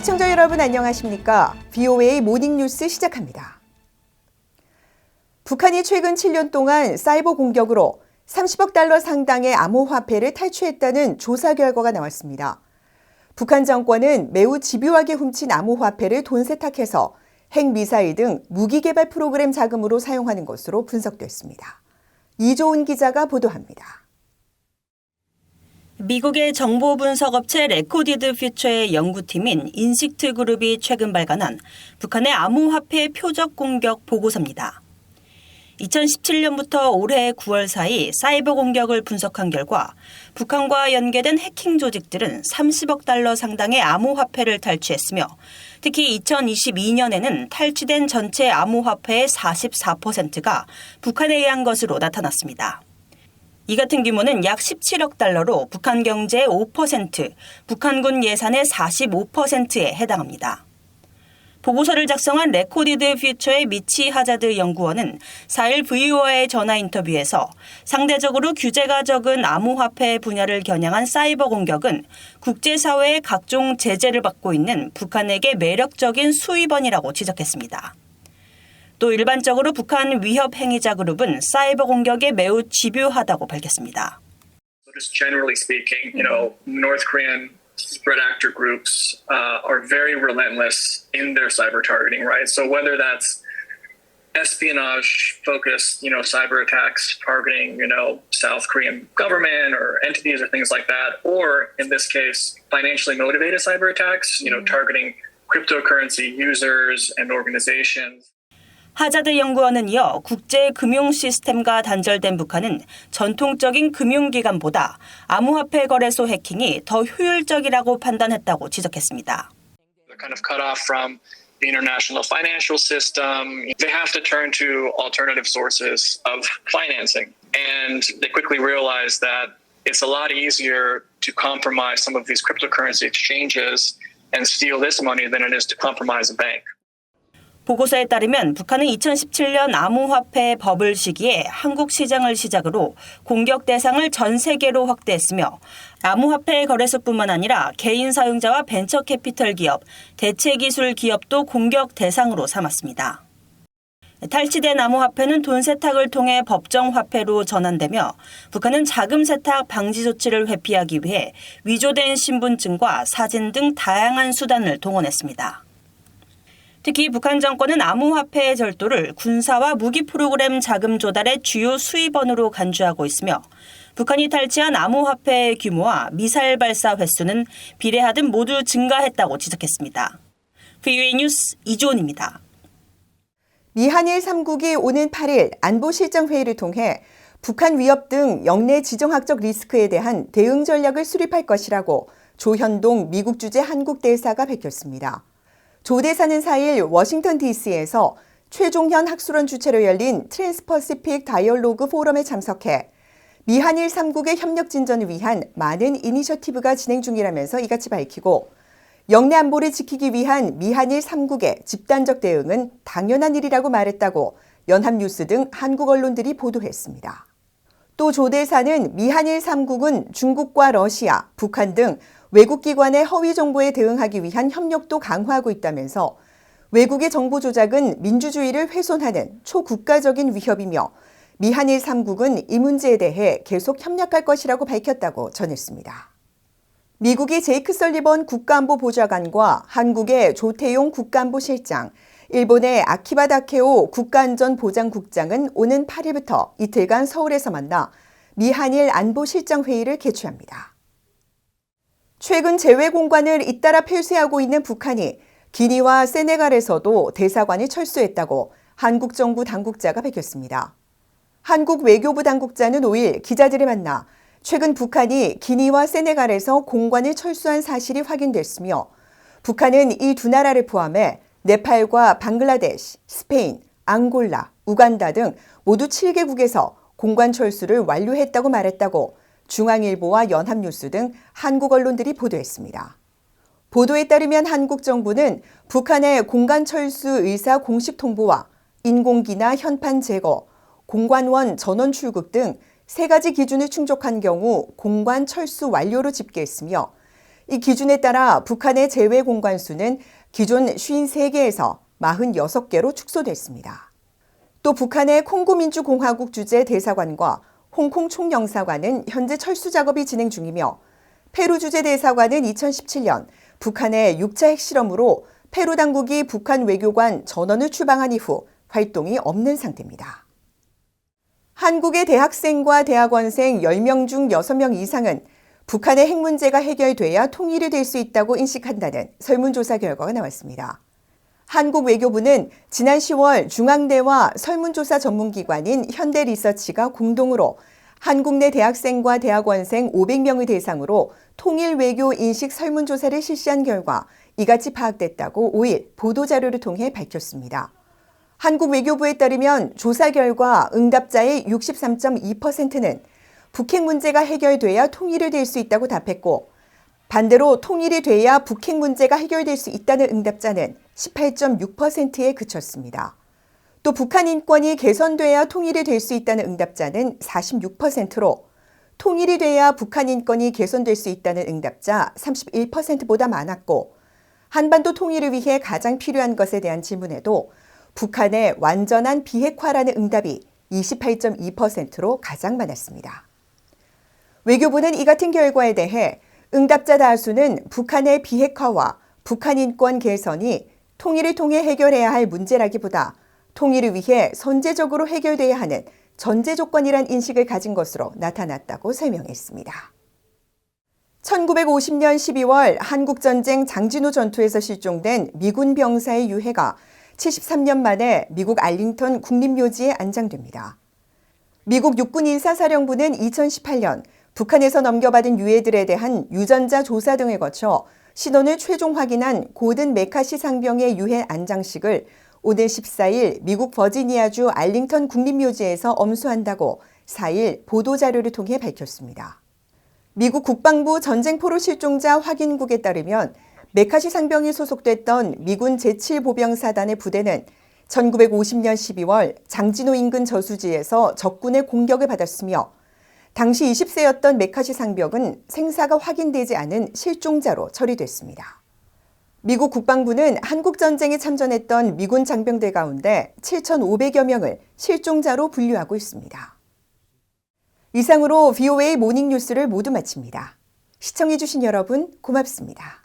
시청자 여러분 안녕하십니까? VOA 모닝뉴스 시작합니다. 북한이 최근 7년 동안 사이버 공격으로 30억 달러 상당의 암호화폐를 탈취했다는 조사 결과가 나왔습니다. 북한 정권은 매우 집요하게 훔친 암호화폐를 돈 세탁해서 핵미사일 등 무기 개발 프로그램 자금으로 사용하는 것으로 분석됐습니다. 이조은 기자가 보도합니다. 미국의 정보 분석 업체 레코디드 퓨처의 연구팀인 인식트 그룹이 최근 발간한 북한의 암호화폐 표적 공격 보고서입니다. 2017년부터 올해 9월 사이 사이버 공격을 분석한 결과 북한과 연계된 해킹 조직들은 30억 달러 상당의 암호화폐를 탈취했으며 특히 2022년에는 탈취된 전체 암호화폐의 44%가 북한에 의한 것으로 나타났습니다. 이 같은 규모는 약 17억 달러로 북한 경제의 5%, 북한군 예산의 45%에 해당합니다. 보고서를 작성한 레코디드 퓨처의 미치 하자드 연구원은 4일 VOA의 전화 인터뷰에서 상대적으로 규제가 적은 암호화폐 분야를 겨냥한 사이버 공격은 국제사회의 각종 제재를 받고 있는 북한에게 매력적인 수입원이라고 지적했습니다. 또 일반적으로 북한 위협 행위자 그룹은 사이버 공격에 매우 집요하다고 밝혔습니다. Just generally speaking, North Korean threat actor groups are very relentless in their cyber targeting, right? So whether that's espionage-focused, cyber attacks targeting, South Korean government or entities or things like that, or in this case, financially motivated cyber attacks, targeting cryptocurrency users and organizations. 하자드 연구원은 이어 국제 금융 시스템과 단절된 북한은 전통적인 금융기관보다 암호화폐 거래소 해킹이 더 효율적이라고 판단했다고 지적했습니다. They're kind of cut off from the international financial system. They have to turn to alternative sources of financing. And they quickly realize that it's a lot easier to compromise some of these cryptocurrency exchanges and steal this money than it is to compromise a bank. 보고서에 따르면 북한은 2017년 암호화폐 버블 시기에 한국 시장을 시작으로 공격 대상을 전 세계로 확대했으며 암호화폐 거래소뿐만 아니라 개인 사용자와 벤처 캐피털 기업, 대체 기술 기업도 공격 대상으로 삼았습니다. 탈취된 암호화폐는 돈 세탁을 통해 법정 화폐로 전환되며 북한은 자금 세탁 방지 조치를 회피하기 위해 위조된 신분증과 사진 등 다양한 수단을 동원했습니다. 특히 북한 정권은 암호화폐의 절도를 군사와 무기 프로그램 자금 조달의 주요 수입원으로 간주하고 있으며 북한이 탈취한 암호화폐의 규모와 미사일 발사 횟수는 비례하듯 모두 증가했다고 지적했습니다. VOA 뉴스 이조은입니다. 미한일 3국이 오는 8일 안보실장회의를 통해 북한 위협 등 영내 지정학적 리스크에 대한 대응 전략을 수립할 것이라고 조현동 미국 주재 한국 대사가 밝혔습니다. 조 대사는 4일 워싱턴 DC에서 최종현 학술원 주최로 열린 트랜스퍼시픽 다이얼로그 포럼에 참석해 미한일 3국의 협력 진전을 위한 많은 이니셔티브가 진행 중이라면서 이같이 밝히고 영내 안보를 지키기 위한 미한일 3국의 집단적 대응은 당연한 일이라고 말했다고 연합뉴스 등 한국 언론들이 보도했습니다. 또 조 대사는 미한일 3국은 중국과 러시아, 북한 등 외국기관의 허위 정보에 대응하기 위한 협력도 강화하고 있다면서 외국의 정보 조작은 민주주의를 훼손하는 초국가적인 위협이며 미한일 3국은 이 문제에 대해 계속 협력할 것이라고 밝혔다고 전했습니다. 미국의 제이크 설리번 국가안보보좌관과 한국의 조태용 국가안보실장, 일본의 아키바 다케오 국가안전보장국장은 오는 8일부터 이틀간 서울에서 만나 미한일 안보실장회의를 개최합니다. 최근 재외 공관을 잇따라 폐쇄하고 있는 북한이 기니와 세네갈에서도 대사관이 철수했다고 한국 정부 당국자가 밝혔습니다. 한국 외교부 당국자는 5일 기자들을 만나 최근 북한이 기니와 세네갈에서 공관을 철수한 사실이 확인됐으며 북한은 이 두 나라를 포함해 네팔과 방글라데시, 스페인, 앙골라, 우간다 등 모두 7개국에서 공관 철수를 완료했다고 말했다고 중앙일보와 연합뉴스 등 한국 언론들이 보도했습니다. 보도에 따르면 한국 정부는 북한의 공간 철수 의사 공식 통보와 인공기나 현판 제거, 공관원 전원 출국 등 3가지 기준을 충족한 경우 공관 철수 완료로 집계했으며 이 기준에 따라 북한의 제외 공관 수는 기존 53개에서 46개로 축소됐습니다. 또 북한의 콩고민주공화국 주재 대사관과 홍콩 총영사관은 현재 철수 작업이 진행 중이며 페루 주재 대사관은 2017년 북한의 6차 핵실험으로 페루 당국이 북한 외교관 전원을 추방한 이후 활동이 없는 상태입니다. 한국의 대학생과 대학원생 10명 중 6명 이상은 북한의 핵 문제가 해결돼야 통일이 될 수 있다고 인식한다는 설문조사 결과가 나왔습니다. 한국 외교부는 지난 10월 중앙대와 설문조사 전문기관인 현대리서치가 공동으로 한국 내 대학생과 대학원생 500명을 대상으로 통일 외교 인식 설문조사를 실시한 결과 이같이 파악됐다고 5일 보도자료를 통해 밝혔습니다. 한국 외교부에 따르면 조사 결과 응답자의 63.2%는 북핵 문제가 해결돼야 통일이 될 수 있다고 답했고 반대로 통일이 돼야 북핵 문제가 해결될 수 있다는 응답자는 18.6%에 그쳤습니다. 또 북한 인권이 개선돼야 통일이 될 수 있다는 응답자는 46%로 통일이 돼야 북한 인권이 개선될 수 있다는 응답자 31%보다 많았고 한반도 통일을 위해 가장 필요한 것에 대한 질문에도 북한의 완전한 비핵화라는 응답이 28.2%로 가장 많았습니다. 외교부는 이 같은 결과에 대해 응답자 다수는 북한의 비핵화와 북한 인권 개선이 통일을 통해 해결해야 할 문제라기보다 통일을 위해 선제적으로 해결돼야 하는 전제 조건이란 인식을 가진 것으로 나타났다고 설명했습니다. 1950년 12월 한국전쟁 장진호 전투에서 실종된 미군 병사의 유해가 73년 만에 미국 알링턴 국립묘지에 안장됩니다. 미국 육군 인사사령부는 2018년 북한에서 넘겨받은 유해들에 대한 유전자 조사 등을 거쳐 신원을 최종 확인한 고든 메카시 상병의 유해 안장식을 오늘 14일 미국 버지니아주 알링턴 국립묘지에서 엄수한다고 4일 보도자료를 통해 밝혔습니다. 미국 국방부 전쟁포로 실종자 확인국에 따르면 메카시 상병이 소속됐던 미군 제7보병사단의 부대는 1950년 12월 장진호 인근 저수지에서 적군의 공격을 받았으며 당시 20세였던 메카시 상병은 생사가 확인되지 않은 실종자로 처리됐습니다. 미국 국방부는 한국전쟁에 참전했던 미군 장병들 가운데 7,500여 명을 실종자로 분류하고 있습니다. 이상으로 VOA 모닝뉴스를 모두 마칩니다. 시청해주신 여러분 고맙습니다.